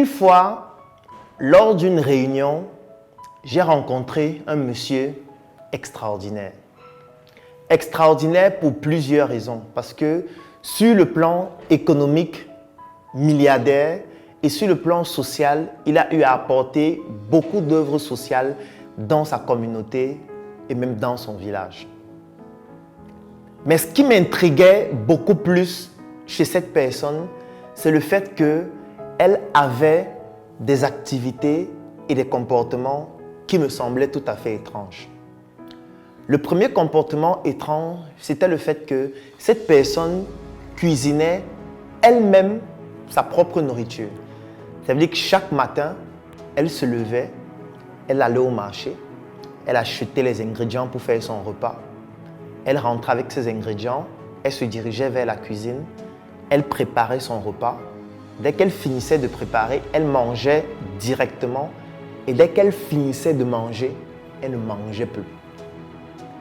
Une fois, lors d'une réunion, j'ai rencontré un monsieur extraordinaire. Extraordinaire pour plusieurs raisons. Parce que sur le plan économique, milliardaire, et sur le plan social, il a eu à apporter beaucoup d'œuvres sociales dans sa communauté et même dans son village. Mais ce qui m'intriguait beaucoup plus chez cette personne, c'est le fait qu'elle avait des activités et des comportements qui me semblaient tout à fait étranges. Le premier comportement étrange, c'était le fait que cette personne cuisinait elle-même sa propre nourriture. Ça veut dire que chaque matin, elle se levait, elle allait au marché, elle achetait les ingrédients pour faire son repas. Elle rentrait avec ses ingrédients, elle se dirigeait vers la cuisine, elle préparait son repas. Dès qu'elle finissait de préparer, elle mangeait directement. Et dès qu'elle finissait de manger, elle ne mangeait plus.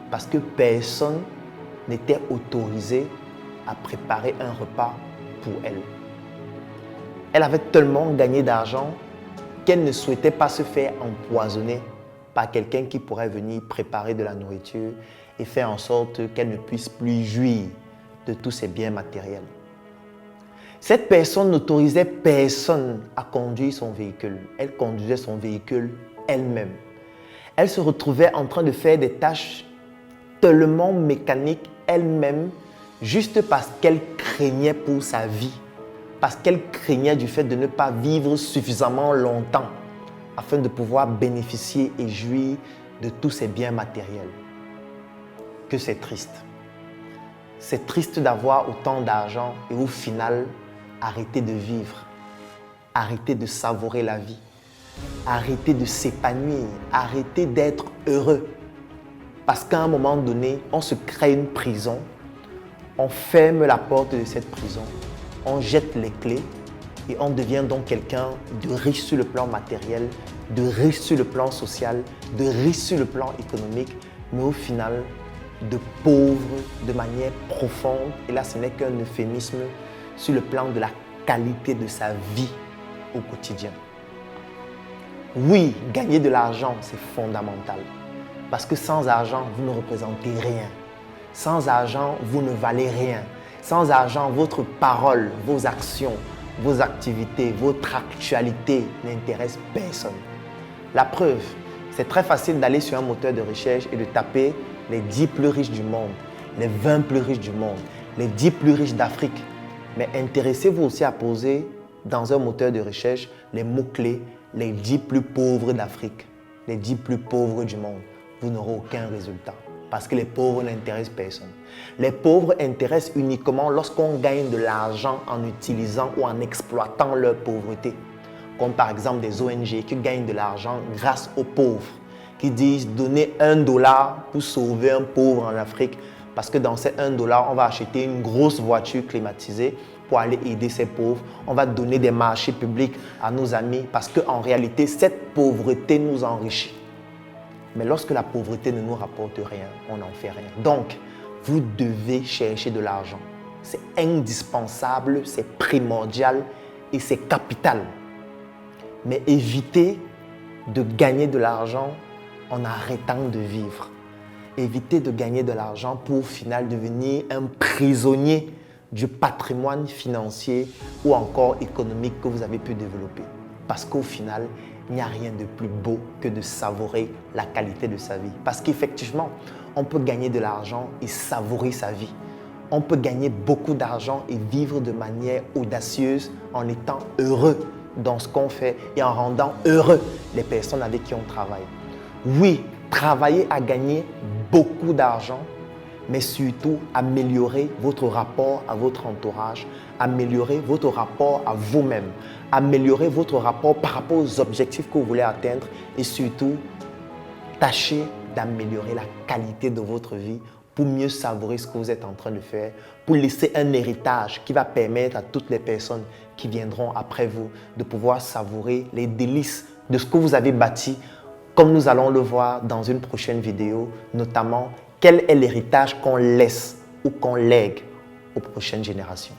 Parce que personne n'était autorisé à préparer un repas pour elle. Elle avait tellement gagné d'argent qu'elle ne souhaitait pas se faire empoisonner par quelqu'un qui pourrait venir préparer de la nourriture et faire en sorte qu'elle ne puisse plus jouir de tous ses biens matériels. Cette personne n'autorisait personne à conduire son véhicule. Elle conduisait son véhicule elle-même. Elle se retrouvait en train de faire des tâches tellement mécaniques elle-même, juste parce qu'elle craignait pour sa vie. Parce qu'elle craignait du fait de ne pas vivre suffisamment longtemps afin de pouvoir bénéficier et jouir de tous ses biens matériels. Que c'est triste. C'est triste d'avoir autant d'argent et au final, arrêter de vivre, arrêter de savourer la vie, arrêter de s'épanouir, arrêter d'être heureux. Parce qu'à un moment donné, on se crée une prison, on ferme la porte de cette prison, on jette les clés et on devient donc quelqu'un de riche sur le plan matériel, de riche sur le plan social, de riche sur le plan économique, mais au final, de pauvre de manière profonde. Et là, ce n'est qu'un euphémisme sur le plan de la qualité de sa vie au quotidien. Oui, gagner de l'argent, c'est fondamental. Parce que sans argent, vous ne représentez rien. Sans argent, vous ne valez rien. Sans argent, votre parole, vos actions, vos activités, votre actualité n'intéressent personne. La preuve, c'est très facile d'aller sur un moteur de recherche et de taper les 10 plus riches du monde, les 20 plus riches du monde, les 10 plus riches d'Afrique. Mais intéressez-vous aussi à poser dans un moteur de recherche les mots-clés, les 10 plus pauvres d'Afrique, les 10 plus pauvres du monde. Vous n'aurez aucun résultat parce que les pauvres n'intéressent personne. Les pauvres intéressent uniquement lorsqu'on gagne de l'argent en utilisant ou en exploitant leur pauvreté. Comme par exemple des ONG qui gagnent de l'argent grâce aux pauvres, qui disent donner $1 pour sauver un pauvre en Afrique parce que dans ces $1, on va acheter une grosse voiture climatisée pour aller aider ces pauvres. On va donner des marchés publics à nos amis parce qu'en réalité, cette pauvreté nous enrichit. Mais lorsque la pauvreté ne nous rapporte rien, on n'en fait rien. Donc, vous devez chercher de l'argent. C'est indispensable, c'est primordial et c'est capital. Mais évitez de gagner de l'argent en arrêtant de vivre. Évitez de gagner de l'argent pour au final devenir un prisonnier du patrimoine financier ou encore économique que vous avez pu développer. Parce qu'au final, il n'y a rien de plus beau que de savourer la qualité de sa vie. Parce qu'effectivement, on peut gagner de l'argent et savourer sa vie. On peut gagner beaucoup d'argent et vivre de manière audacieuse en étant heureux dans ce qu'on fait et en rendant heureux les personnes avec qui on travaille. Oui, travaillez à gagner beaucoup d'argent, mais surtout améliorer votre rapport à votre entourage, améliorer votre rapport à vous-même, améliorer votre rapport par rapport aux objectifs que vous voulez atteindre et surtout, tâchez d'améliorer la qualité de votre vie pour mieux savourer ce que vous êtes en train de faire, pour laisser un héritage qui va permettre à toutes les personnes qui viendront après vous de pouvoir savourer les délices de ce que vous avez bâti, comme nous allons le voir dans une prochaine vidéo, notamment quel est l'héritage qu'on laisse ou qu'on lègue aux prochaines générations.